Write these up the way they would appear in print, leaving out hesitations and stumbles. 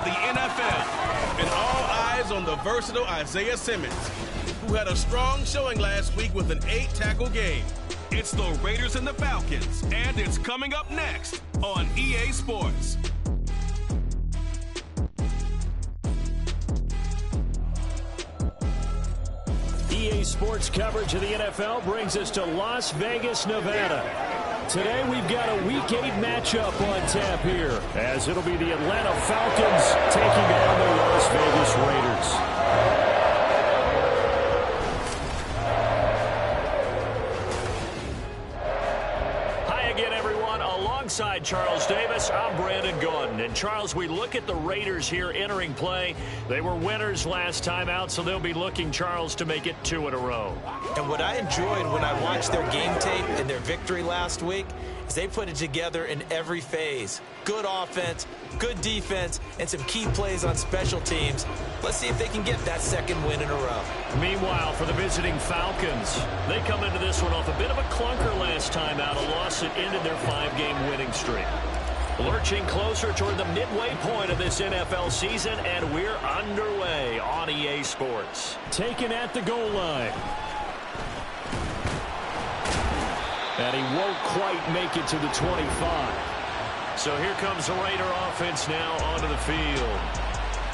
the NFL. And all eyes on the versatile Isaiah Simmons, who had a strong showing last week with an 8-tackle game. It's the Raiders and the Falcons, and it's coming up next on EA Sports. EA Sports coverage of the NFL brings us to Las Vegas, Nevada. Today we've got a Week 8 matchup on tap here, as it'll be the Atlanta Falcons taking on the Las Vegas Raiders. Alongside Charles Davis, I'm Brandon Gordon. And Charles, we look at the Raiders here entering play. They were winners last time out, so they'll be looking, Charles, to make it 2 in a row. And what I enjoyed when I watched their game tape and their victory last week is they put it together in every phase. Good offense, good defense, and some key plays on special teams. Let's see if they can get that second win in a row. Meanwhile, for the visiting Falcons, they come into this one off a bit of a clunker last time out, a loss that ended their 5-game winning streak. Lurching closer toward the midway point of this NFL season, and we're underway on EA Sports. Taken at the goal line. And he won't quite make it to the 25. So here comes the Raider offense now onto the field.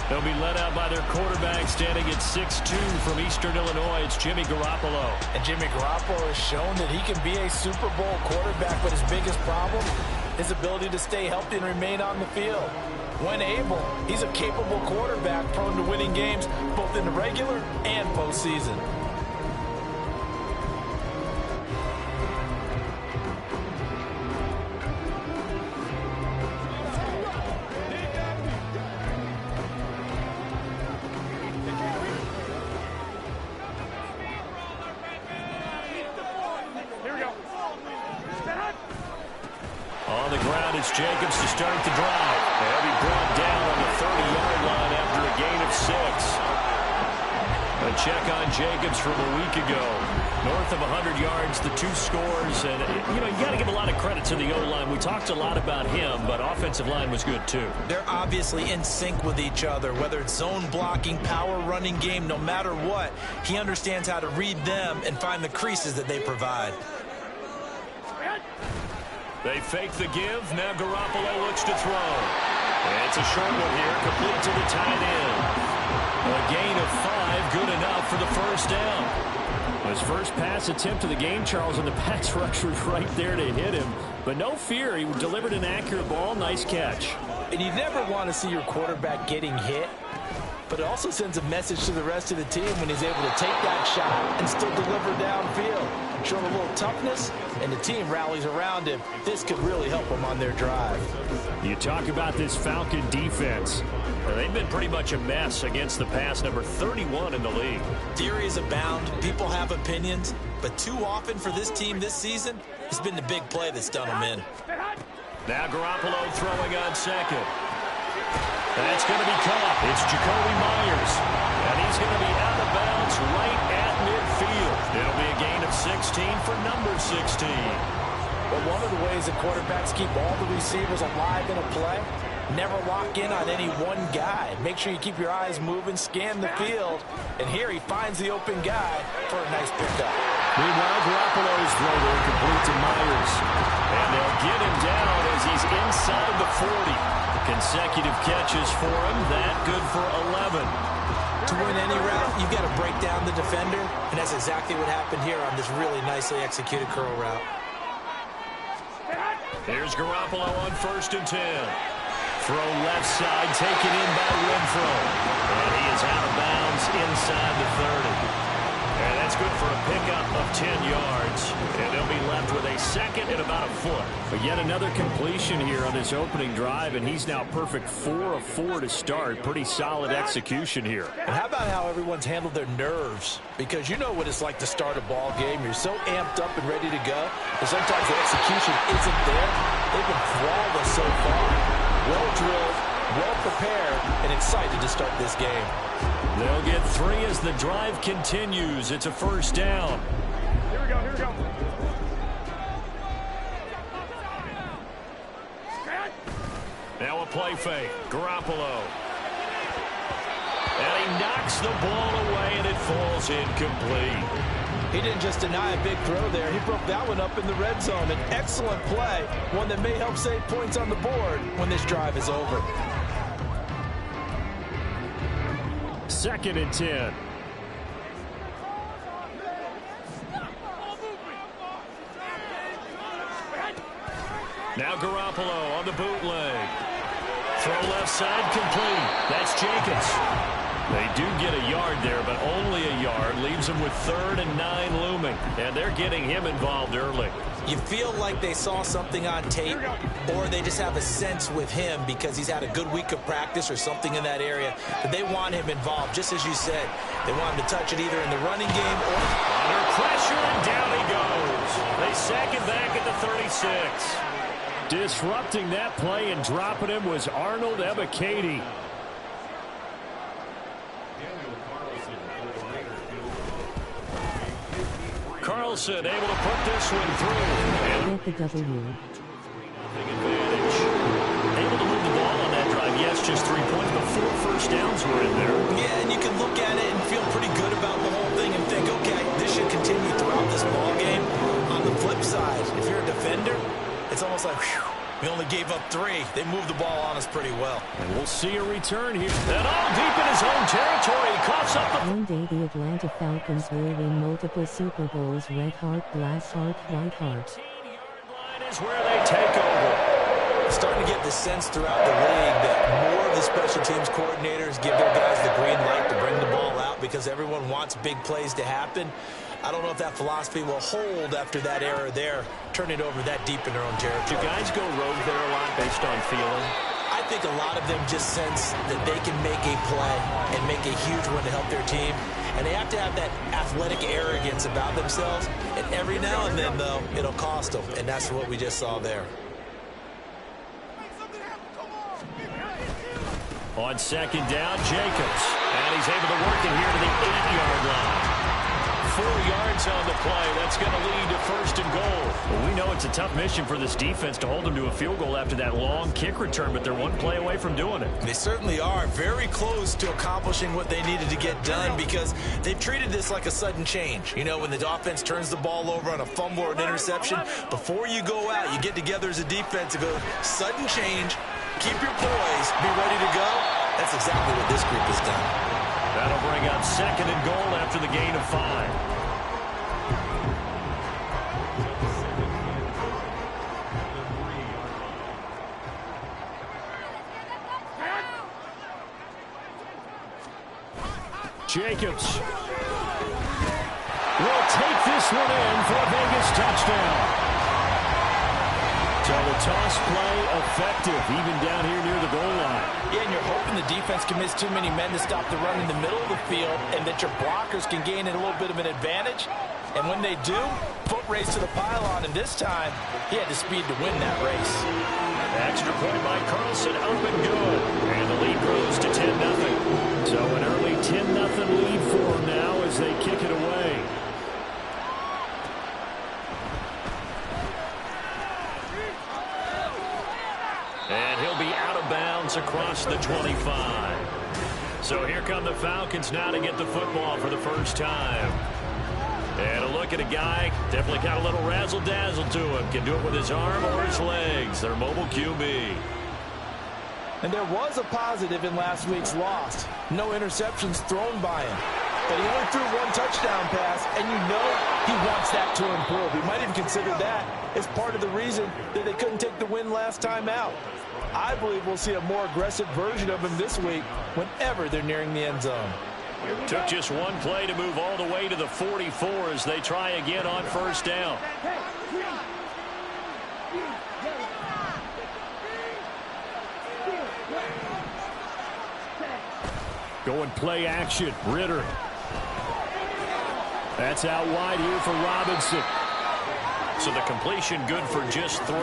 They'll be led out by their quarterback standing at 6'2" from Eastern Illinois. It's Jimmy Garoppolo. And Jimmy Garoppolo has shown that he can be a Super Bowl quarterback, but his biggest problem, his ability to stay healthy and remain on the field. When able, he's a capable quarterback prone to winning games both in the regular and postseason. On the ground, it's Jacobs to start the drive. They'll be brought down on the 30-yard line after a gain of 6. A check on Jacobs from a week ago. North of 100 yards, the 2 scores. And, you got to give a lot of credit to the O-line. We talked a lot about him, but offensive line was good, too. They're obviously in sync with each other, whether it's zone blocking, power running game, no matter what. He understands how to read them and find the creases that they provide. They fake the give. Now Garoppolo looks to throw. And it's a short one here, complete to the tight end. A gain of 5, good enough for the first down. His first pass attempt of the game, Charles, and the pass rush was right there to hit him. But no fear, he delivered an accurate ball. Nice catch. And you never want to see your quarterback getting hit, but it also sends a message to the rest of the team when he's able to take that shot and still deliver downfield. Showing a little toughness, and the team rallies around him. This could really help them on their drive. You talk about this Falcon defense. They've been pretty much a mess against the pass, number 31 in the league. Theories abound. People have opinions. But too often for this team this season, it's been the big play that's done them in. Now Garoppolo throwing on second. That's going to be caught. It's Jacoby Myers. And he's going to be out of bounds right at midfield. It'll be a gain of 16 for number 16. But one of the ways that quarterbacks keep all the receivers alive in a play, never lock in on any one guy. Make sure you keep your eyes moving, scan the field. And here he finds the open guy for a nice pickup. Meanwhile, Garoppolo's throw will complete to Myers. And they'll get him down as he's inside the 40. Consecutive catches for him. That good for 11. To win any route, you've got to break down the defender. And that's exactly what happened here on this really nicely executed curl route. Here's Garoppolo on 1st and 10. Throw left side, taken in by Renfro. And he is out of bounds inside the 30. And that's good for a pickup of 10 yards. And they'll be left with a second and about a foot. But yet another completion here on this opening drive, and he's now perfect 4 of 4 to start. Pretty solid execution here. And how about how everyone's handled their nerves? Because you know what it's like to start a ball game. You're so amped up and ready to go. And sometimes the execution isn't there. They've been flawless so far. Well drilled, well prepared, and excited to start this game. They'll get 3 as the drive continues. It's a first down. Here we go, here we go. Now a play fake. Garoppolo. knocks the ball away, and it falls incomplete. He didn't just deny a big throw there. He broke that one up in the red zone. An excellent play, one that may help save points on the board when this drive is over. 2nd and 10. Now Garoppolo on the bootleg. Throw left side complete. That's Jacobs. They do get a yard there, but only a yard. Leaves them with 3rd and 9 looming. And they're getting him involved early. You feel like they saw something on tape, or they just have a sense with him because he's had a good week of practice or something in that area that they want him involved. Just as you said, they want him to touch it either in the running game or... Under pressure, and down he goes. They sack him back at the 36. Disrupting that play and dropping him was Arnold Ebiketie. Carlson able to put this one through. And the W. big advantage. Able to move the ball on that drive. Yes, just 3 points, but 4 first downs were in there. Yeah, and you can look at it and feel pretty good about the whole thing and think, okay, this should continue throughout this ball game. On the flip side, if you're a defender, it's almost like, whew, we only gave up 3. They moved the ball on us pretty well. And we'll see a return here. And all deep in his own territory. He coughs up the... One day the Atlanta Falcons will win multiple Super Bowls. Red heart, glass heart, white heart. 10-yard line is where they take over. Starting to get the sense throughout the league that more of the special teams coordinators give their guys the green light to bring the ball out because everyone wants big plays to happen. I don't know if that philosophy will hold after that error there, turn it over that deep in their own territory. Do guys go rogue there a lot based on feeling? I think a lot of them just sense that they can make a play and make a huge one to help their team. And they have to have that athletic arrogance about themselves. And every now and then, though, it'll cost them. And that's what we just saw there. On 2nd down, Jacobs. And he's able to work it here to the 8-yard line. 4 yards on the play. That's going to lead to 1st and goal. Well, we know it's a tough mission for this defense to hold them to a field goal after that long kick return, but they're 1 play away from doing it. They certainly are very close to accomplishing what they needed to get done because they've treated this like a sudden change. You know, when the offense turns the ball over on a fumble or an interception, before you go out, you get together as a defense and go, sudden change, keep your poise, be ready to go. That's exactly what this group has done. That'll bring up 2nd and goal after the gain of 5. Jacobs will take this one in for a Vegas touchdown. So the toss play effective, even down here near the goal line. Yeah, and you're hoping the defense can miss too many men to stop the run in the middle of the field and that your blockers can gain a little bit of an advantage. And when they do, foot race to the pylon, and this time, he had the speed to win that race. Extra point by Carlson, up and good. And the lead grows to 10-0. So an early 10-0 lead for them now as they kick it away. And he'll be out of bounds across the 25. So here come the Falcons now to get the football for the first time. And a look at a guy, definitely got a little razzle-dazzle to him. Can do it with his arm or his legs. Their mobile QB. And there was a positive in last week's loss. No interceptions thrown by him. But he only threw 1 touchdown pass, and you know he wants that to improve. He might even consider that as part of the reason that they couldn't take the win last time out. I believe we'll see a more aggressive version of him this week whenever they're nearing the end zone. Took just 1 play to move all the way to the 44 as they try again on first down. Going play action. Ritter. That's out wide here for Robinson. So the completion good for just 3.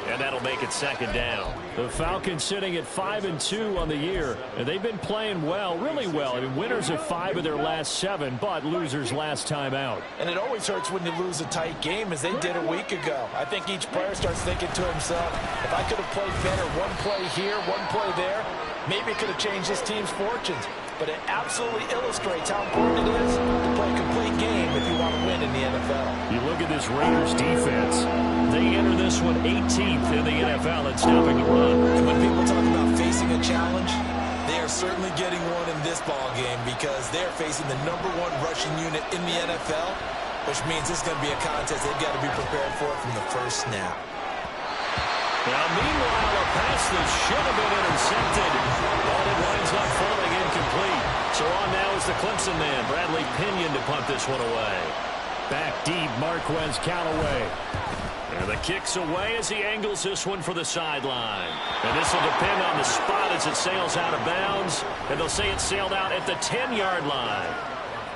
And that'll make it 2nd down. The Falcons sitting at 5-2 on the year. And they've been playing well, really well. I mean, winners of 5 of their last 7, but losers last time out. And it always hurts when you lose a tight game, as they did a week ago. I think each player starts thinking to himself, if I could have played better 1 play here, 1 play there, maybe it could have changed this team's fortunes. but it absolutely illustrates how important it is to play a complete game if you want to win in the NFL. You look at this Raiders defense. They enter this one 18th in the NFL at stopping the run. And when people talk about facing a challenge, they are certainly getting one in this ball game because they're facing the #1 rushing unit in the NFL, which means this is going to be a contest they've got to be prepared for from the first snap. Now, meanwhile, a pass that should have been intercepted, but it winds up falling incomplete. So on now is the Clemson man, Bradley Pinion, to punt this one away. Back deep, Marquez Callaway. And the kick's away as he angles this one for the sideline. And this will depend on the spot as it sails out of bounds. And they'll say it sailed out at the 10-yard line.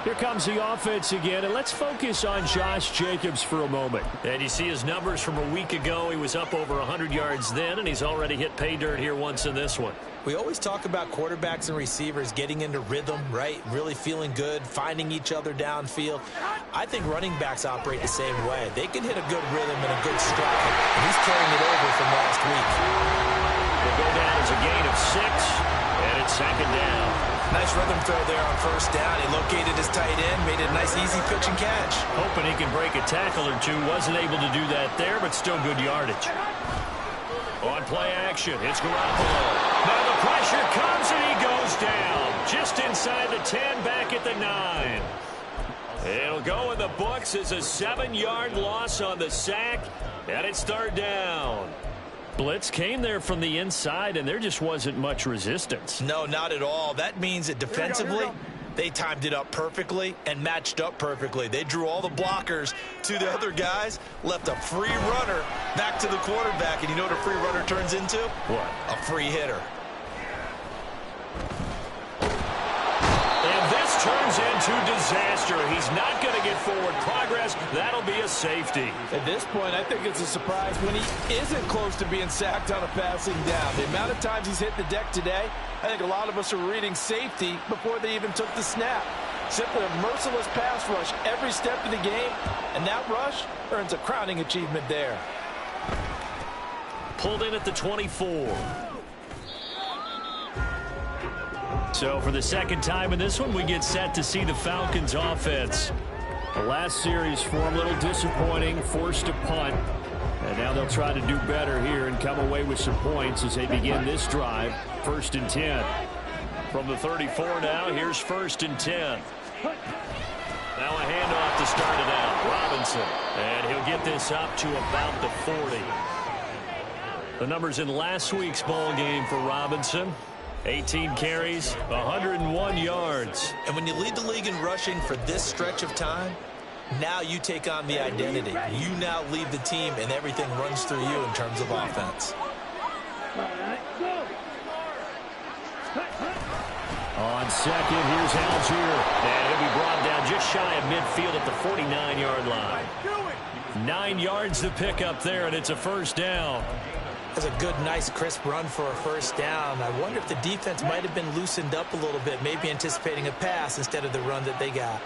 Here comes the offense again, and let's focus on Josh Jacobs for a moment. And you see his numbers from a week ago. He was up over 100 yards then, and he's already hit pay dirt here once in this one. We always talk about quarterbacks and receivers getting into rhythm, right? Really feeling good, finding each other downfield. I think running backs operate the same way. They can hit a good rhythm and a good stride, and he's carrying it over from last week. Will go down as a gain of 6, and it's second down. Nice rhythm throw there on first down. He located his tight end, made it a nice easy pitch and catch. Hoping he can break a tackle or two. Wasn't able to do that there, but still good yardage. On play action, it's Garoppolo. Now the pressure comes and he goes down. Just inside the 10, back at the 9. It'll go in the books as a 7-yard loss on the sack, and it's third down. Blitz came there from the inside, and there just wasn't much resistance. No, not at all. That means that defensively, they timed it up perfectly and matched up perfectly. They drew all the blockers to the other guys, left a free runner back to the quarterback, and you know what a free runner turns into? What? A free hitter. And this turns into disaster. He's not going to get forward progress. That'll be a safety. At this point, I think it's a surprise when he isn't close to being sacked on a passing down. The amount of times he's hit the deck today, I think a lot of us are reading safety before they even took the snap. Simply a merciless pass rush every step of the game, and that rush earns a crowning achievement there. Pulled in at the 24. So for the second time in this one, we get set to see the Falcons offense. The last series for them, a little disappointing, forced to punt. And now they'll try to do better here and come away with some points as they begin this drive. 1st and 10. From the 34 now, here's 1st and 10. Now a handoff to start it out. Robinson. And he'll get this up to about the 40. The numbers in last week's ball game for Robinson. 18 carries, 101 yards. And when you lead the league in rushing for this stretch of time, now you take on the identity. You now lead the team, and everything runs through you in terms of offense. On second, here's Algier. And he'll be brought down just shy of midfield at the 49-yard line. 9 yards to pick up there, and it's a first down. That's a good, nice, crisp run for a first down. I wonder if the defense might have been loosened up a little bit, maybe anticipating a pass instead of the run that they got.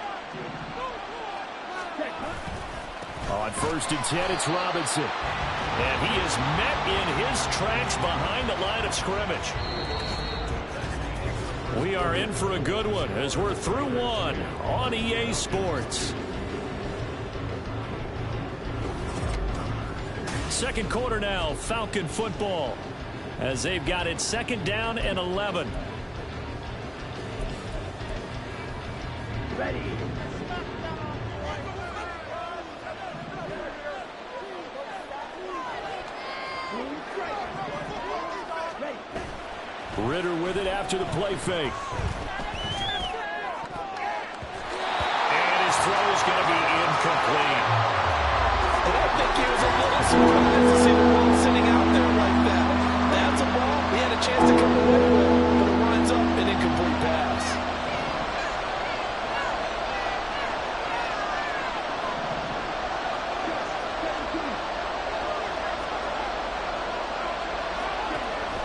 On 1st and 10, it's Robinson. And he is met in his tracks behind the line of scrimmage. We are in for a good one as we're through one on EA Sports. Second quarter now, Falcon football, as they've got it 2nd down and 11. Ready. Ritter with it after the play fake. And his throw is going to be incomplete. And I think he was a little surprised to see the ball sitting out there like that. That's a ball he had a chance to come away with, but it winds up an incomplete pass.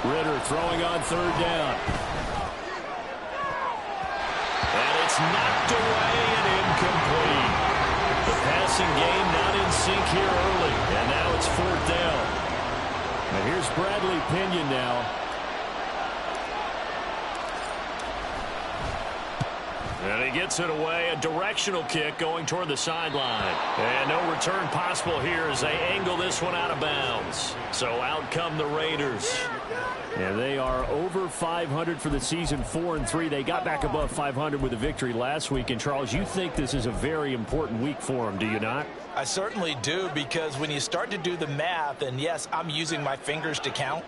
Ritter throwing on 3rd down. And it's knocked away and incomplete. The passing game not in sync here early. And now it's 4th down. And here's Bradley Pinion now. And he gets it away, a directional kick going toward the sideline. And no return possible here as they angle this one out of bounds. So out come the Raiders. And they are over 500 for the season, 4-3. They got back above 500 with a victory last week. And, Charles, you think this is a very important week for them, do you not? I certainly do, because when you start to do the math, and yes, I'm using my fingers to count.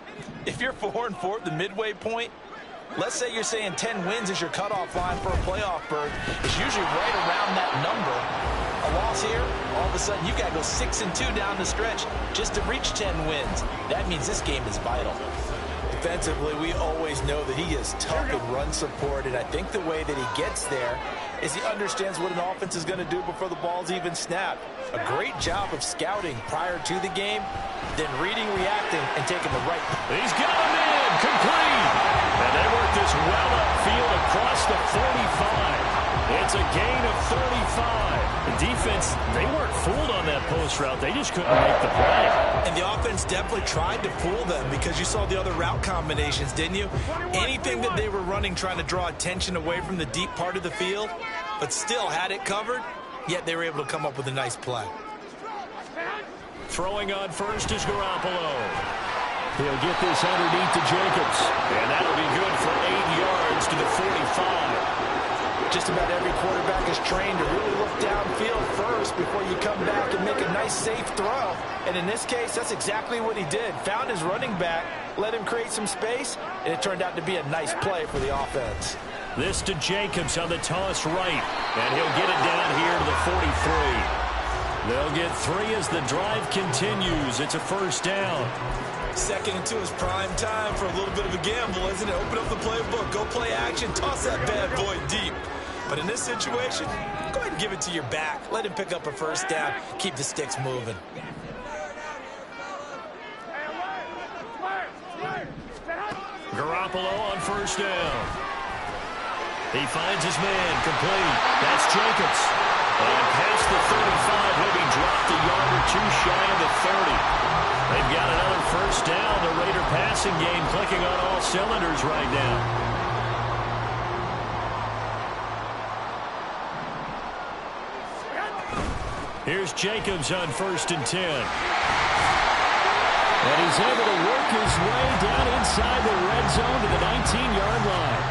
If you're 4-4 at the midway point, let's say you're saying 10 wins is your cutoff line for a playoff berth. It's usually right around that number. A loss here, all of a sudden you got to go 6-2 down the stretch just to reach 10 wins. That means this game is vital. Defensively, we always know that he is tough in run support, and I think the way that he gets there is he understands what an offense is going to do before the ball's even snapped. A great job of scouting prior to the game, then reading, reacting, and taking the right. He's got him in, complete. And they work this well upfield across the 45. It's a gain of 35. The defense, they weren't fooled on that post route. They just couldn't make the play. And the offense definitely tried to fool them, because you saw the other route combinations, didn't you? Anything that they were running trying to draw attention away from the deep part of the field, but still had it covered, yet they were able to come up with a nice play. Throwing on first is Garoppolo. He'll get this underneath to Jacobs. And that'll be good for 8 yards to the 45. Just about every quarterback is trained to really look downfield first before you come back and make a nice, safe throw. And in this case, that's exactly what he did. Found his running back, let him create some space, and it turned out to be a nice play for the offense. This to Jacobs on the toss right. And he'll get it down here to the 43. They'll get 3 as the drive continues. It's a first down. 2nd and 2 is prime time for a little bit of a gamble, isn't it? Open up the playbook, go play action, toss that bad boy deep. But in this situation, go ahead and give it to your back. Let him pick up a first down. Keep the sticks moving. Garoppolo on first down. He finds his man, complete. That's Jacobs. And past the 35, he'll be dropped a yard or 2 shy of the 30. They've got another first down. The Raider passing game clicking on all cylinders right now. Here's Jacobs on 1st and 10. And he's able to work his way down inside the red zone to the 19-yard line.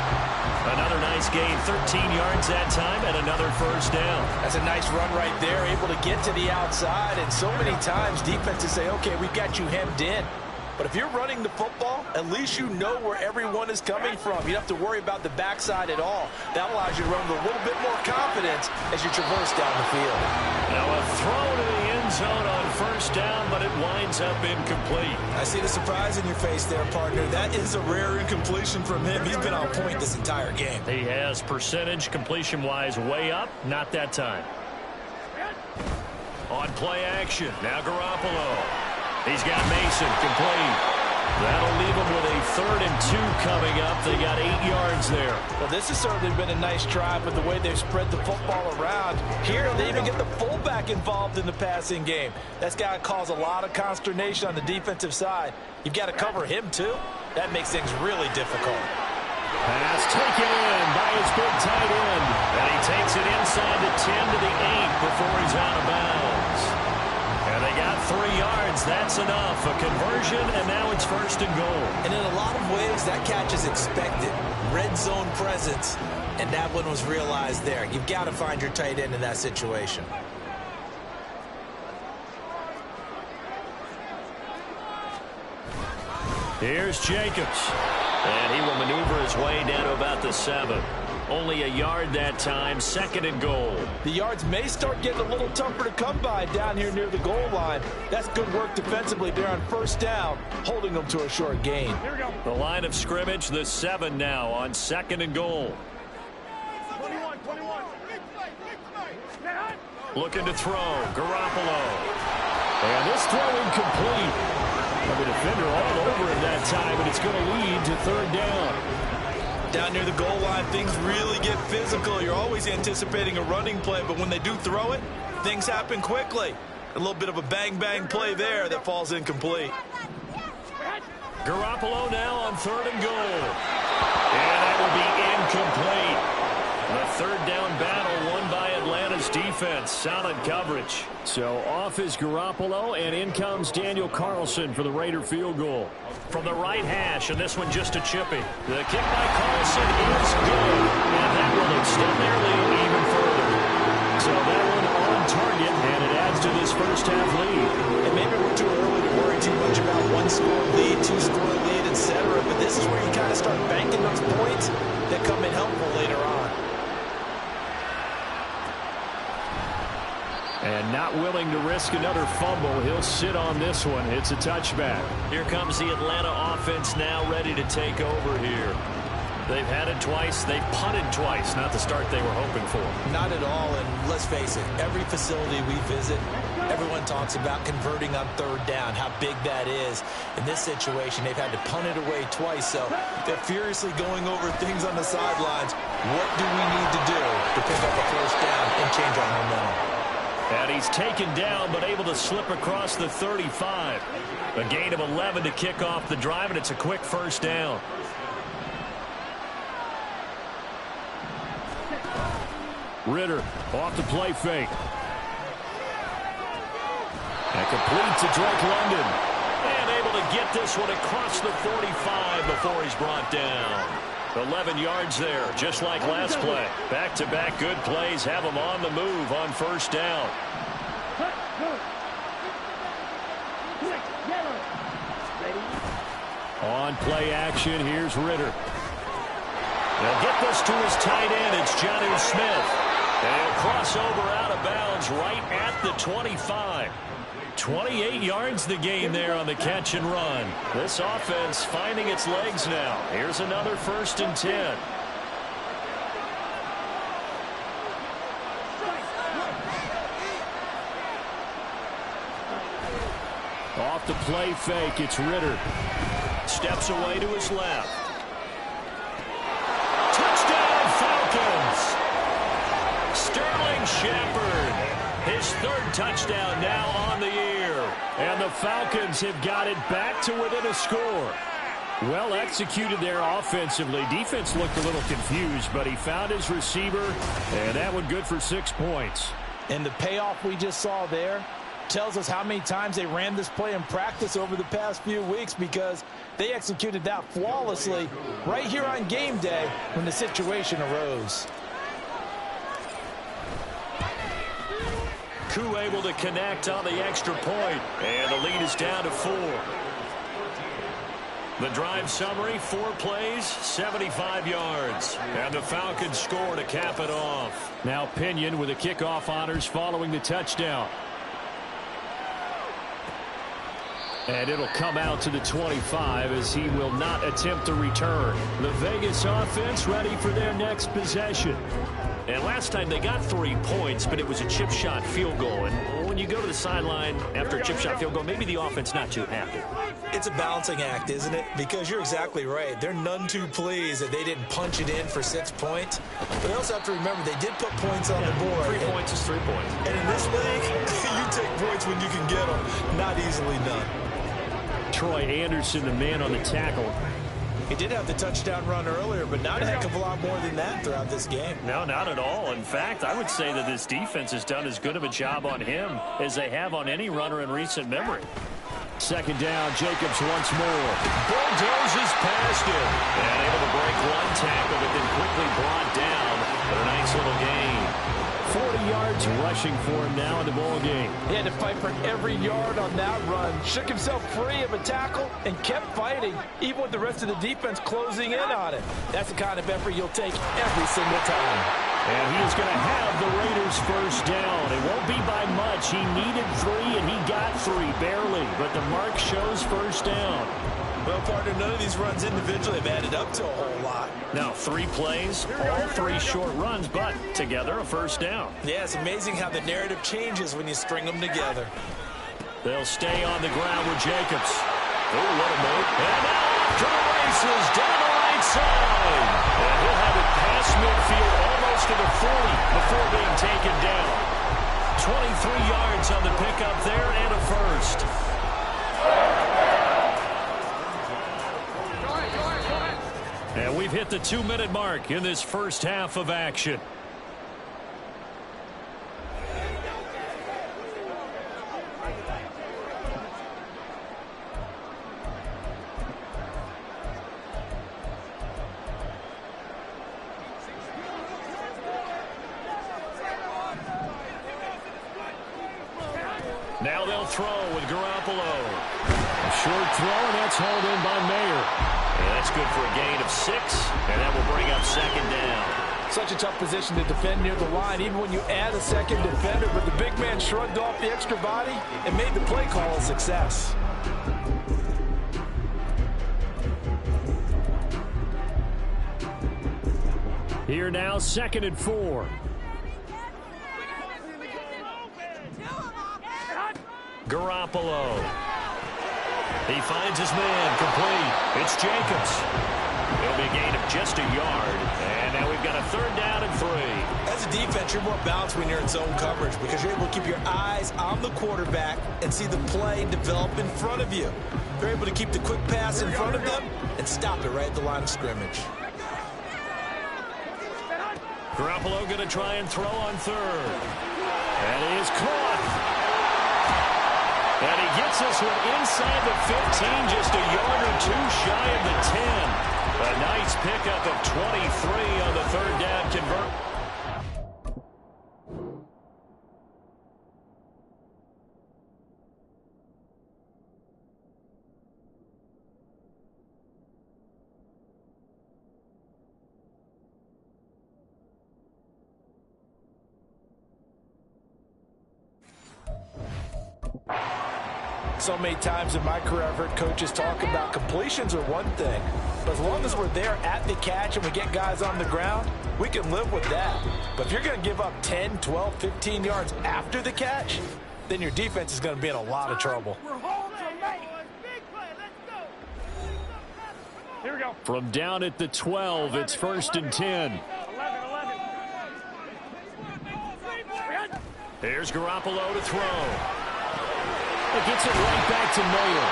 Another nice gain, 13 yards that time, and another first down. That's a nice run right there, able to get to the outside. And so many times defenses say, okay, we've got you hemmed in. But if you're running the football, at least you know where everyone is coming from. You don't have to worry about the backside at all. That allows you to run with a little bit more confidence as you traverse down the field. Now a throw to the end zone on first down, but it winds up incomplete. I see the surprise in your face there, partner. That is a rare incompletion from him. He's been on point this entire game. He has percentage completion-wise way up, not that time. On play action, now Garoppolo. He's got Mason, complete. That'll leave him with a 3rd and 2 coming up. They got 8 yards there. Well, this has certainly been a nice drive with the way they've spread the football around. Here, they even get the fullback involved in the passing game. That's got to cause a lot of consternation on the defensive side. You've got to cover him, too. That makes things really difficult. Pass taken in by his big tight end. And he takes it inside the 10 to the 8 before he's out of bounds. And they got 3 yards. That's enough. A conversion, and now it's 1st and goal. And in a lot of ways, that catch is expected. Red zone presence, and that one was realized there. You've got to find your tight end in that situation. Here's Jacobs. And he will maneuver his way down to about the 7. Only a yard that time, 2nd and goal. The yards may start getting a little tougher to come by down here near the goal line. That's good work defensively there on first down, holding them to a short gain. Here we go. The line of scrimmage, the 7 now on 2nd and goal. 21. Looking to throw, Garoppolo. And this throw incomplete. The defender all over him that time, and it's going to lead to 3rd down. Down near the goal line, things really get physical. You're always anticipating a running play, but when they do throw it, things happen quickly. A little bit of a bang-bang play there that falls incomplete. Garoppolo now on 3rd and goal. And that will be incomplete. The 3rd down defense. Solid coverage. So off is Garoppolo, and in comes Daniel Carlson for the Raider field goal. From the right hash, and this one just a chippy. The kick by Carlson is good, and that will extend their lead even further. So that one on target, and it adds to this first half lead. And maybe we're too early to worry too much about one-score lead, two-score lead, etc. But this is where you kind of start banking those points that come in helpful later on. And not willing to risk another fumble. He'll sit on this one. It's a touchback. Here comes the Atlanta offense now ready to take over here. They've had it twice. They've punted twice. Not the start they were hoping for. Not at all, and let's face it, every facility we visit, everyone talks about converting on third down, how big that is. In this situation, they've had to punt it away twice, so they're furiously going over things on the sidelines. What do we need to do to pick up a first down and change our momentum? And he's taken down, but able to slip across the 35. A gain of 11 to kick off the drive, and it's a quick first down. Ritter off the play fake. And complete to Drake London. And able to get this one across the 45 before he's brought down. 11 yards there, just like last play. Back-to-back good plays have him on the move on first down. On play action, here's Ritter. They'll get this to his tight end. It's Jonnu Smith. And he'll cross over out of bounds right at the 25. 28 yards the gain there on the catch and run. This offense finding its legs now. Here's another 1st and 10. Off the play fake, it's Ritter. Steps away to his left. Touchdown, Falcons! Sterling Shepard. His 3rd touchdown now on the year. And the Falcons have got it back to within a score. Well executed there offensively. Defense looked a little confused, but he found his receiver, and that one good for 6 points. And the payoff we just saw there tells us how many times they ran this play in practice over the past few weeks, because they executed that flawlessly right here on game day when the situation arose. Koo able to connect on the extra point, and the lead is down to 4. The drive summary, 4 plays, 75 yards. And the Falcons score to cap it off. Now Pinion with the kickoff honors following the touchdown. And it'll come out to the 25 as he will not attempt to return. The Vegas offense ready for their next possession. And last time they got 3 points, but it was a chip shot field goal. And when you go to the sideline after a chip shot field goal, maybe the offense not too happy. It's a balancing act, isn't it? Because you're exactly right. They're none too pleased that they didn't punch it in for 6 points. But they also have to remember they did put points on the board. 3 points is 3 points. And in this league, you take points when you can get them. Not easily done. Troy Anderson, the man on the tackle. He did have the touchdown run earlier, but not a heck of a lot more than that throughout this game. No, not at all. In fact, I would say that this defense has done as good of a job on him as they have on any runner in recent memory. 2nd down, Jacobs once more. Bulldozes past him. And able to break one tackle, but then quickly brought down. But a nice little gain. 40 yards rushing for him now in the ball game. He had to fight for every yard on that run. Shook himself free of a tackle and kept fighting, even with the rest of the defense closing in on him. That's the kind of effort you'll take every single time. And he is going to have the Raiders first down. It won't be by much. He needed 3, and he got 3, barely. But the mark shows first down. Well, partner, none of these runs individually have added up to a whole lot. Now 3 plays, all 3 short runs, but together a first down. Yeah, it's amazing how the narrative changes when you string them together. They'll stay on the ground with Jacobs. Oh, what a move. And now off to the races down the right side. And he'll have it past midfield almost to the 40 before being taken down. 23 yards on the pickup there and a first. And we've hit the 2-minute mark in this first half of action. Now they'll throw with Garoppolo. A short throw, and that's hauled in by Mayer. And that's good for a gain of 6, and that will bring up second down. Such a tough position to defend near the line, even when you add a second defender, but the big man shrugged off the extra body and made the play call a success. Here now, 2nd and 4. Garoppolo. He finds his man, complete. It's Jacobs. It'll be a gain of just a yard. And now we've got a 3rd down and 3. As a defense, you're more balanced when you're in zone coverage because you're able to keep your eyes on the quarterback and see the play develop in front of you. You're able to keep the quick pass in front of them and stop it right at the line of scrimmage. Garoppolo going to try and throw on 3rd. And he is caught. And he gets this one inside the 15, just a yard or 2 shy of the 10. A nice pickup of 23 on the 3rd down convert. So many times in my career, I've heard coaches talk about completions are one thing, but as long as we're there at the catch and we get guys on the ground, we can live with that. But if you're going to give up 10, 12, 15 yards after the catch, then your defense is going to be in a lot of trouble. Here we go. From down at the 12, it's 1st and 10. 11. Here's Garoppolo to throw. It gets it right back to Mayer.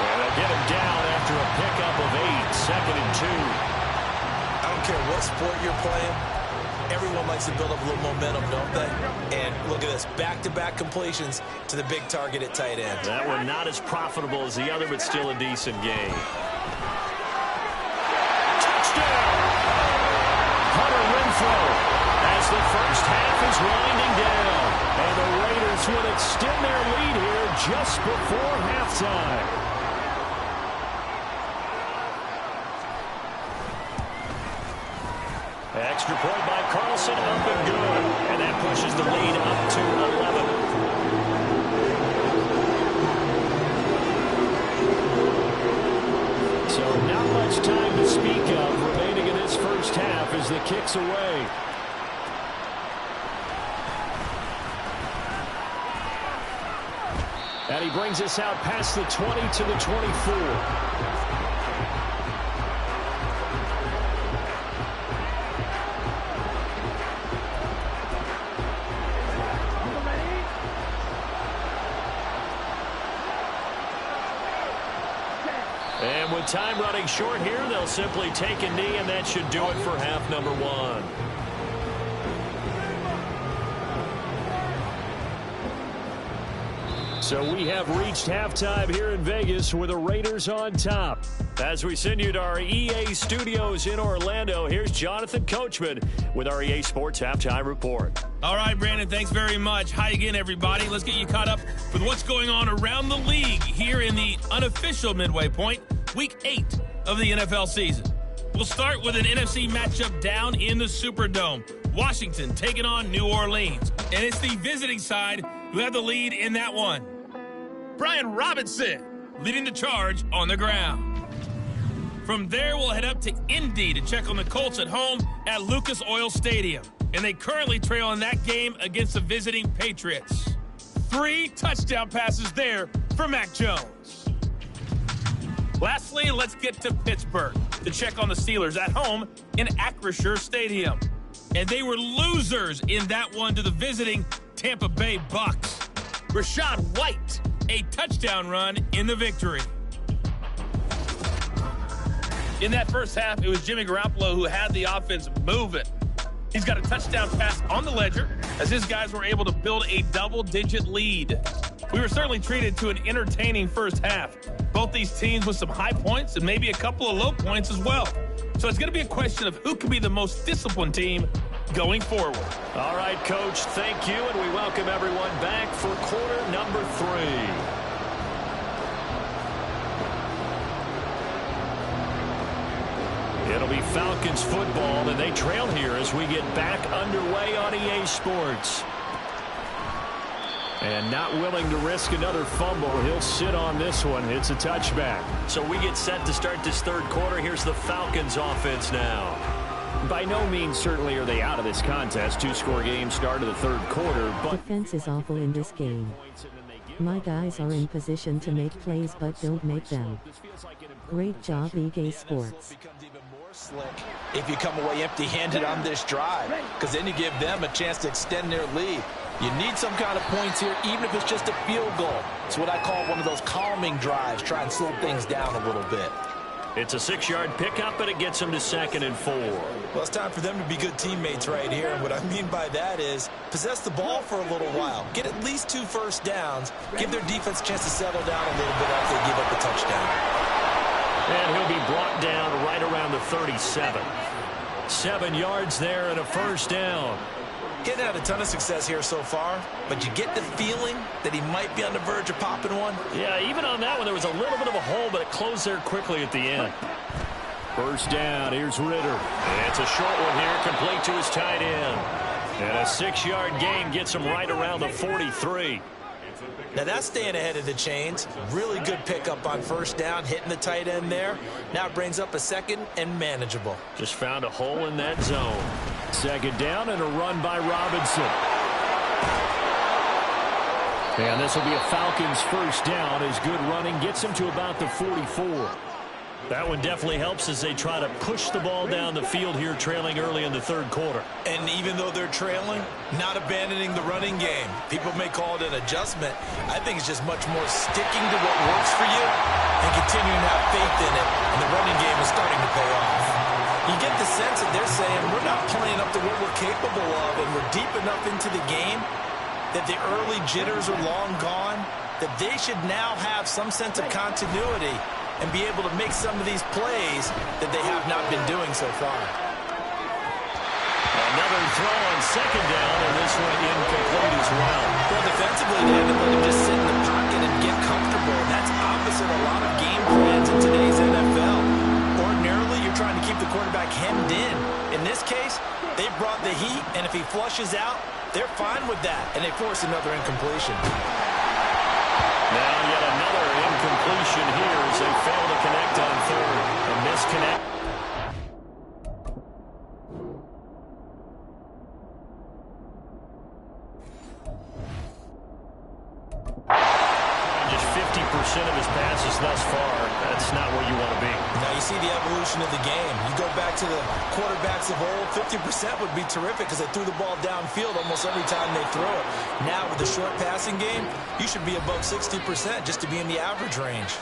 And they'll get him down after a pickup of 8, 2nd and 2. I don't care what sport you're playing. Everyone likes to build up a little momentum, don't they? And look at this, back-to-back completions to the big target at tight end. That one not as profitable as the other, but still a decent game. Touchdown! Hunter Renfrow as the first half is winding down. And the Raiders will extend their lead here just before halftime. Extra point by Carlson, up and good. And that pushes the lead up to 11. So not much time to speak of remaining in this first half as the kick's away. And he brings us out past the 20 to the 24. And with time running short here, they'll simply take a knee, and that should do it for half number 1. So we have reached halftime here in Vegas with the Raiders on top. As we send you to our EA studios in Orlando, here's Jonathan Coachman with our EA Sports Halftime Report. All right, Brandon, thanks very much. Hi again, everybody. Let's get you caught up with what's going on around the league here in the unofficial midway point, Week 8 of the NFL season. We'll start with an NFC matchup down in the Superdome. Washington taking on New Orleans. And it's the visiting side who have the lead in that one. Brian Robinson leading the charge on the ground. From there, we'll head up to Indy to check on the Colts at home at Lucas Oil Stadium. And they currently trail in that game against the visiting Patriots. 3 touchdown passes there for Mac Jones. Lastly, let's get to Pittsburgh to check on the Steelers at home in Acrisure Stadium. And they were losers in that one to the visiting Tampa Bay Bucks. Rachaad White, a touchdown run in the victory. In that first half, it was Jimmy Garoppolo who had the offense moving. He's got a touchdown pass on the ledger as his guys were able to build a double-digit lead. We were certainly treated to an entertaining first half. Both these teams with some high points and maybe a couple of low points as well. So it's going to be a question of who can be the most disciplined team going forward. All right, Coach, thank you, and we welcome everyone back for quarter number 3. It'll be Falcons football, and they trail here as we get back underway on EA Sports. And not willing to risk another fumble. He'll sit on this one. It's a touchback. So we get set to start this third quarter. Here's the Falcons offense now. By no means certainly are they out of this contest. 2-score game start of the third quarter. But Defense is awful in this game. My guys are in position to make plays but don't make them. Great job, EA Sports. If you come away empty-handed on this drive, because then you give them a chance to extend their lead. You need some kind of points here, even if it's just a field goal. It's what I call one of those calming drives. Try and slow things down a little bit. It's a 6-yard pickup, and it gets them to 2nd and 4. Well, it's time for them to be good teammates right here. And what I mean by that is possess the ball for a little while. Get at least 2 first downs. Give their defense a chance to settle down a little bit after they give up the touchdown. And he'll be brought down right around the 37. 7 yards there and a first down. Getting had a ton of success here so far, but you get the feeling that he might be on the verge of popping one. Yeah, even on that one, there was a little bit of a hole, but it closed there quickly at the end. First down, here's Ritter. And it's a short one here, complete to his tight end. And a 6-yard gain gets him right around the 43. Now that's staying ahead of the chains. Really good pickup on first down, hitting the tight end there. Now it brings up a 2nd and manageable. Just found a hole in that zone. 2nd down and a run by Robinson. And this will be a Falcons first down as good running gets him to about the 44. That one definitely helps as they try to push the ball down the field here, trailing early in the third quarter. And even though they're trailing, not abandoning the running game. People may call it an adjustment. I think it's just much more sticking to what works for you and continuing to have faith in it. And the running game is starting to pay off. You get the sense that they're saying we're not playing up to what we're capable of, and we're deep enough into the game that the early jitters are long gone, that they should now have some sense of continuity and be able to make some of these plays that they have not been doing so far. Another throw on 2nd down, and this one incomplete as well. Well, defensively, they haven't let him just sit in the pocket and get comfortable, and that's opposite a lot of game plans in today's NFL. Ordinarily, you're trying to keep the quarterback hemmed in. In this case, they brought the heat, and if he flushes out, they're fine with that, and they force another incompletion. Now yet another incompletion here as they fail to connect on 3rd. A misconnect. Just 50% of his passes thus far. That's not where you want to be. Now you see the evolution of the game. You go back to the quarterbacks of old, 50% would be terrific because they threw the ball downfield almost every time they throw it. Now with the short passing game, you should be above 60% just to be in the average range.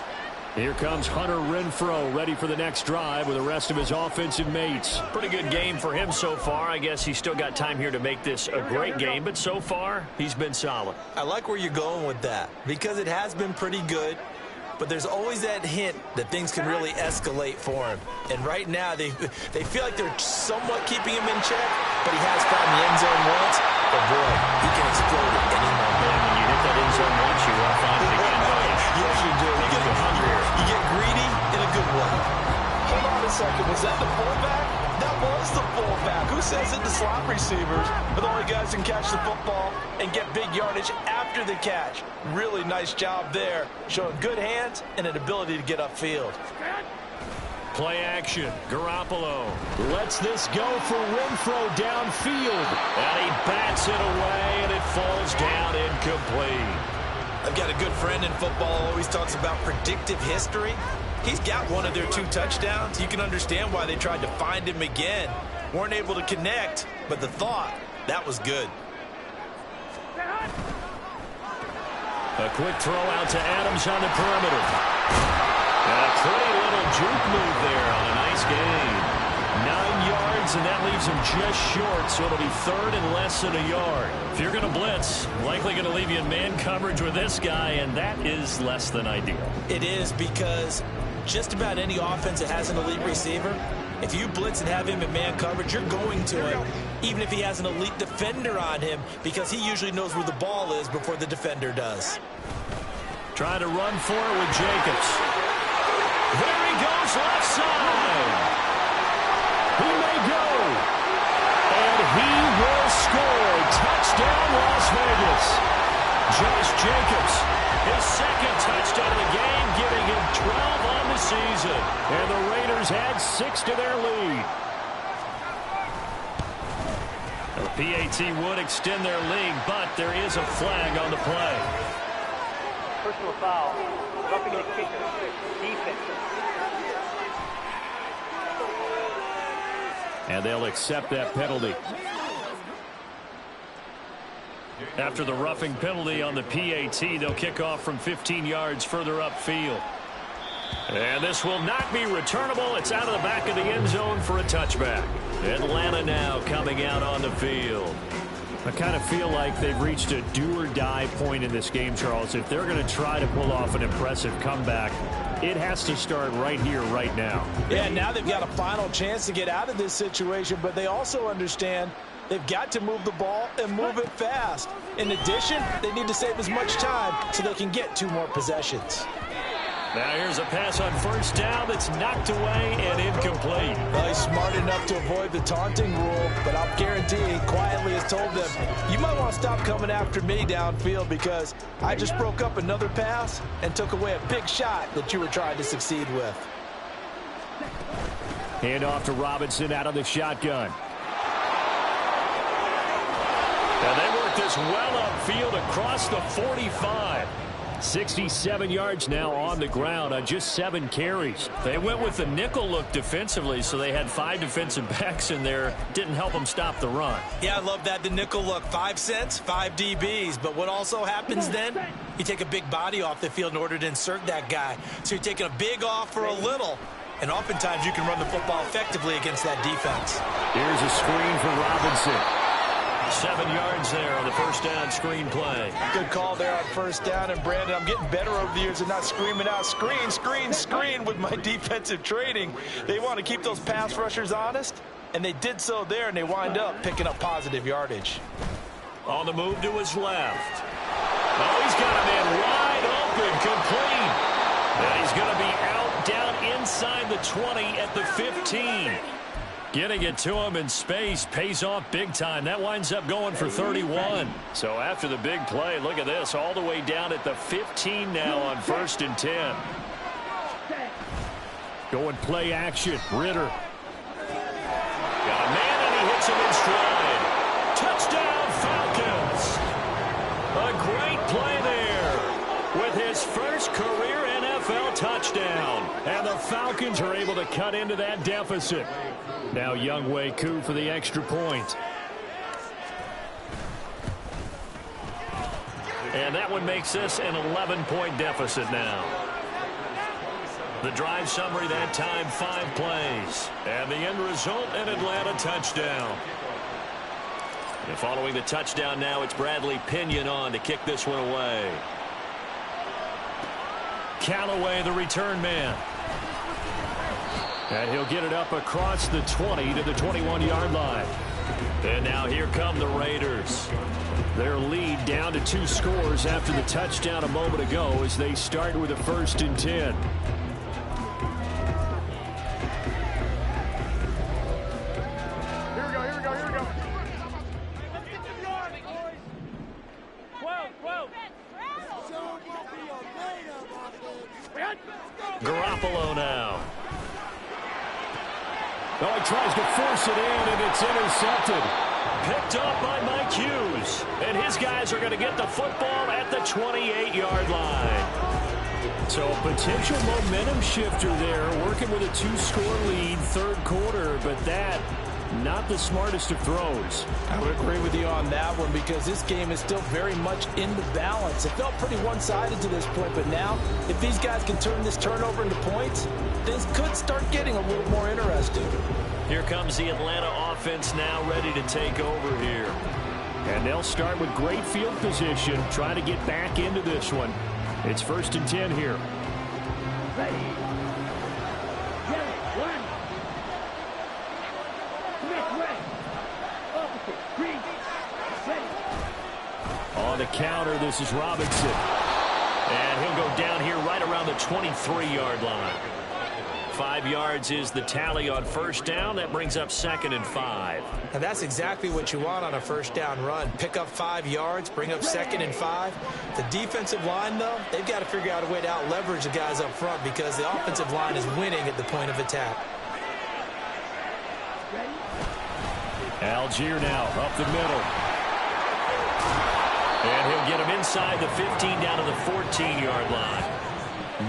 Here comes Hunter Renfrow, ready for the next drive with the rest of his offensive mates. Pretty good game for him so far. I guess he's still got time here to make this a great game, but so far, he's been solid. I like where you're going with that because it has been pretty good, but there's always that hint that things can really escalate for him. And right now, they feel like they're somewhat keeping him in check, but he has found the end zone once, but boy, he can explode at any moment. And when you hit that end zone once, you want to find it again, don't you? Yes, you do. You get hungrier. You get greedy in a good way. Hold on a second. Was that the fullback? That was the fullback. Who says it? The slot receivers are the only guys who can catch the football and get big yardage after the catch. Really nice job there, showing good hands and an ability to get upfield. Play action. Garoppolo lets this go for Renfrow downfield. And he bats it away, and it falls down incomplete. I've got a good friend in football, always talks about predictive history. He's got one of their 2 touchdowns. You can understand why they tried to find him again. Weren't able to connect, but the thought, that was good. A quick throw out to Adams on the perimeter. And a pretty little juke move there on a nice gain. 9 yards, and that leaves him just short, so it'll be 3rd and less than a yard. If you're going to blitz, likely going to leave you in man coverage with this guy, and that is less than ideal. It is because just about any offense that has an elite receiver, If you blitz and have him in man coverage, you're going to him, even if he has an elite defender on him, because he usually knows where the ball is before the defender does. Trying to run for it with Jacobs. There he goes, left side. He may go. And he will score. Touchdown, Las Vegas. Josh Jacobs, his second touchdown of the game, giving him 12 on the season. And the Raiders add 6 to their lead. The PAT would extend their lead, but there is a flag on the play. Personal foul. Roughing the kicker. Defense. And they'll accept that penalty. After the roughing penalty on the PAT, they'll kick off from 15 yards further upfield. And this will not be returnable. It's out of the back of the end zone for a touchback. Atlanta now coming out on the field. I kind of feel like they've reached a do-or-die point in this game, Charles. If they're going to try to pull off an impressive comeback, it has to start right here, right now. Yeah, now they've got a final chance to get out of this situation, but they also understand they've got to move the ball and move it fast. In addition, they need to save as much time so they can get 2 more possessions. Now here's a pass on first down that's knocked away and incomplete. Well, he's smart enough to avoid the taunting rule, but I'll guarantee he quietly has told them, you might want to stop coming after me downfield because I just broke up another pass and took away a big shot that you were trying to succeed with. Hand off to Robinson out of the shotgun. And they work this well upfield across the 45. 67 yards now on the ground on just 7 carries. They went with the nickel look defensively, so they had 5 defensive backs in there. Didn't help them stop the run. Yeah, I love that, the nickel look. 5 cents, 5 DBs. But what also happens then, you take a big body off the field in order to insert that guy. So you're taking a big off for a little. And oftentimes you can run the football effectively against that defense. Here's a screen for Robinson. 7 yards there on the first down screen play. Good call there on first down. And, Brandon, I'm getting better over the years and not screaming out screen, screen, screen with my defensive training. They want to keep those pass rushers honest, and they did so there, and they wind up picking up positive yardage. On the move to his left. Oh, he's got a man wide open, complete. And he's going to be out down inside the 20 at the 15. Getting it to him in space pays off big time. That winds up going for 31. So after the big play, look at this, all the way down at the 15 now on 1st and 10. Going play action. Ritter. Got a man and he hits him in stride. Touchdown Falcons. A great play there with his first career NFL touchdown. And the Falcons are able to cut into that deficit. Now Younghoe Koo for the extra point. And that one makes this an 11-point deficit now. The drive summary that time, 5 plays. And the end result, an Atlanta touchdown. And following the touchdown now, it's Bradley Pinion on to kick this one away. Callaway, the return man. And he'll get it up across the 20 to the 21-yard line. And now here come the Raiders. Their lead down to 2 scores after the touchdown a moment ago as they start with a 1st and 10. Here we go, here we go, here we go. Let's get the yard, boys. 12. Garoppolo now. Oh, he tries to force it in, and it's intercepted. Picked up by Mike Hughes. And his guys are going to get the football at the 28-yard line. So a potential momentum shifter there, working with a 2-score lead, 3rd quarter, but that, not the smartest of throws. I would agree with you on that one because this game is still very much in the balance. It felt pretty one-sided to this point, but now, if these guys can turn this turnover into points, things could start getting a little more interesting. Here comes the Atlanta offense now ready to take over here. And they'll start with great field position, trying to get back into this one. It's 1st and 10 here. Ready. Get it. 1. On the counter, this is Robinson. And he'll go down here right around the 23-yard line. 5 yards is the tally on first down. That brings up 2nd and 5. And that's exactly what you want on a first down run. Pick up 5 yards, bring up 2nd and 5. The defensive line, though, they've got to figure out a way to out-leverage the guys up front because the offensive line is winning at the point of attack. Algier now up the middle. And he'll get him inside the 15 down to the 14-yard line.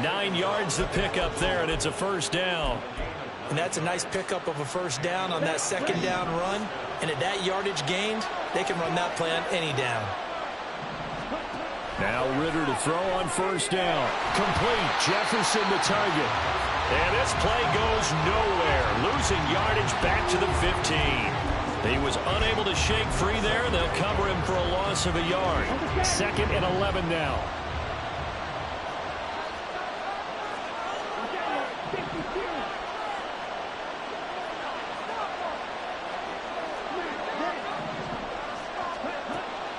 9 yards to pick up there, and it's a first down. And that's a nice pickup of a first down on that 2nd down run. And at that yardage gained, they can run that play on any down. Now Ritter to throw on first down. Complete. Jefferson the target. And this play goes nowhere. Losing yardage back to the 15. He was unable to shake free there. They'll cover him for a loss of a yard. 2nd and 11 now.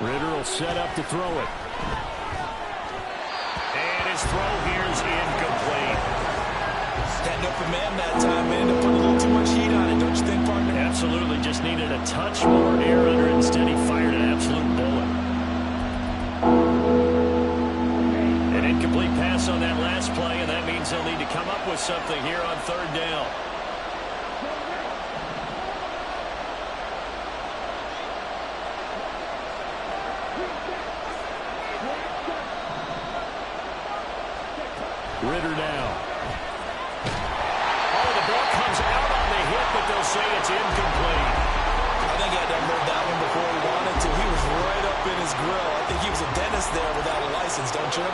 Ritter will set up to throw it. And his throw here is incomplete. Had no command that time. They ended up putting a little too much heat on it, don't you think, partner? Absolutely. Just needed a touch more air under it. Instead, he fired an absolute bullet. An incomplete pass on that last play, and that means they'll need to come up with something here on 3rd down. Ritter now. Oh, the ball comes out on the hit, but they'll say it's incomplete. I think he had to unload that one before he wanted to. He was right up in his grill. I think he was a dentist there without a license, don't you?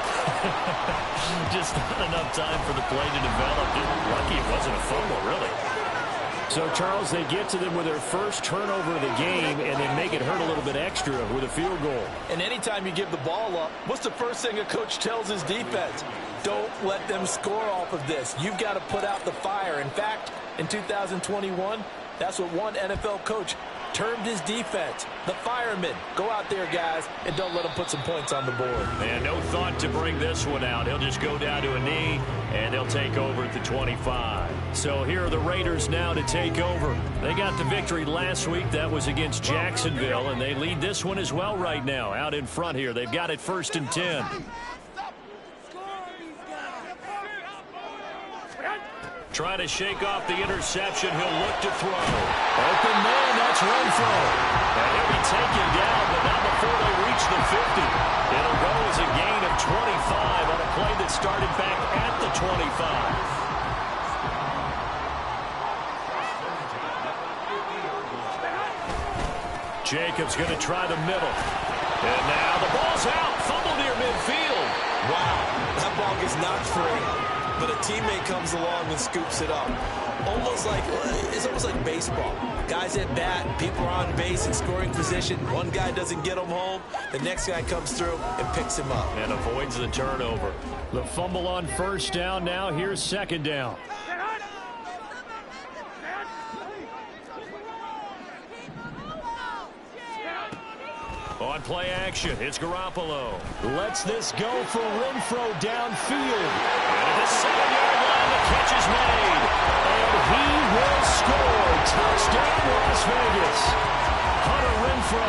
Just not enough time for the play to develop. Lucky it wasn't a fumble, really. So, Charles, they get to them with their first turnover of the game, and they make it hurt a little bit extra with a field goal. And anytime you give the ball up, what's the first thing a coach tells his defense? Don't let them score off of this. You've got to put out the fire. In fact, in 2021, that's what one NFL coach termed his defense, the firemen. Go out there, guys, and don't let them put some points on the board. And no thought to bring this one out. He'll just go down to a knee, and they'll take over at the 25. So here are the Raiders now to take over. They got the victory last week. That was against Jacksonville, and they lead this one as well right now. Out in front here, they've got it 1st and 10. Trying to shake off the interception. He'll look to throw. Open man, that's Renfro. And he'll be taken down, but not before they reach the 50. It'll go as a gain of 25 on a play that started back at the 25. Jacobs going to try the middle. And now the ball's out. Fumble near midfield. Wow, that ball gets knocked free. But a teammate comes along and scoops it up. It's almost like baseball. Guys at bat, people are on base in scoring position. One guy doesn't get him home. The next guy comes through and picks him up. And avoids the turnover. The fumble on first down now. Here's 2nd down. On play action, it's Garoppolo. Lets this go for Renfro downfield. And at the 7-yard line, the catch is made. And he will score. Touchdown, Las Vegas. Hunter Renfro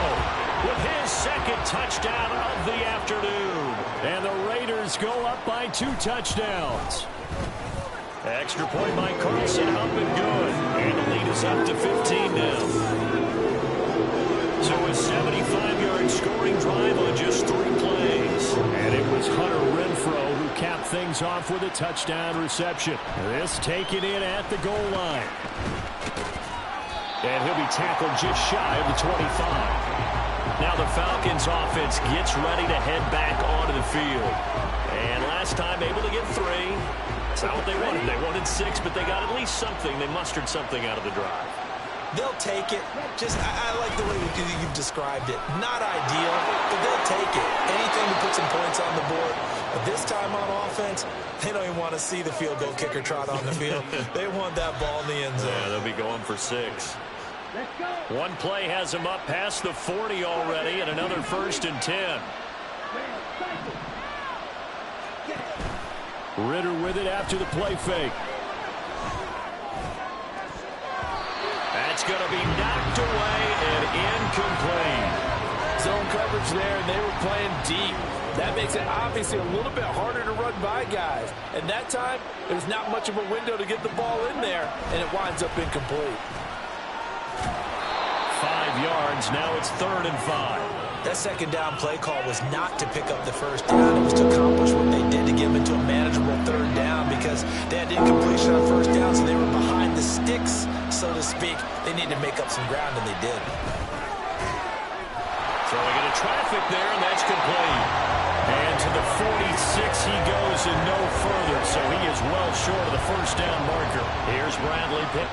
with his 2nd touchdown of the afternoon. And the Raiders go up by 2 touchdowns. Extra point by Carlson, up and good. And the lead is up to 15 now. So a 75-yard scoring drive on just 3 plays. And it was Hunter Renfro who capped things off with a touchdown reception. This taken in at the goal line. And he'll be tackled just shy of the 25. Now the Falcons offense gets ready to head back onto the field. And last time able to get 3. It's not what they wanted. They wanted 6, but they got at least something. They mustered something out of the drive. They'll take it. I like the way you've described it. Not ideal, but they'll take it. Anything to put some points on the board. But this time on offense, they don't even want to see the field goal kicker trot on the field. They want that ball in the end zone. Yeah, they'll be going for 6. One play has him up past the 40 already, and another 1st and 10. Ritter with it after the play fake. That's going to be knocked away and incomplete. Zone coverage there, and they were playing deep. That makes it obviously a little bit harder to run by guys. And that time, there's not much of a window to get the ball in there, and it winds up incomplete. 5 yards, now it's 3rd and 5. That second down play call was not to pick up the first down. It was to accomplish what they did to get them into a manageable 3rd down because they had incompletion on 1st down, so they were behind the sticks, so to speak. They needed to make up some ground, and they did. Throwing into traffic there, and that's complete. And to the 46 he goes and no further, so he is well short of the 1st down marker. Here's Bradley Pitt.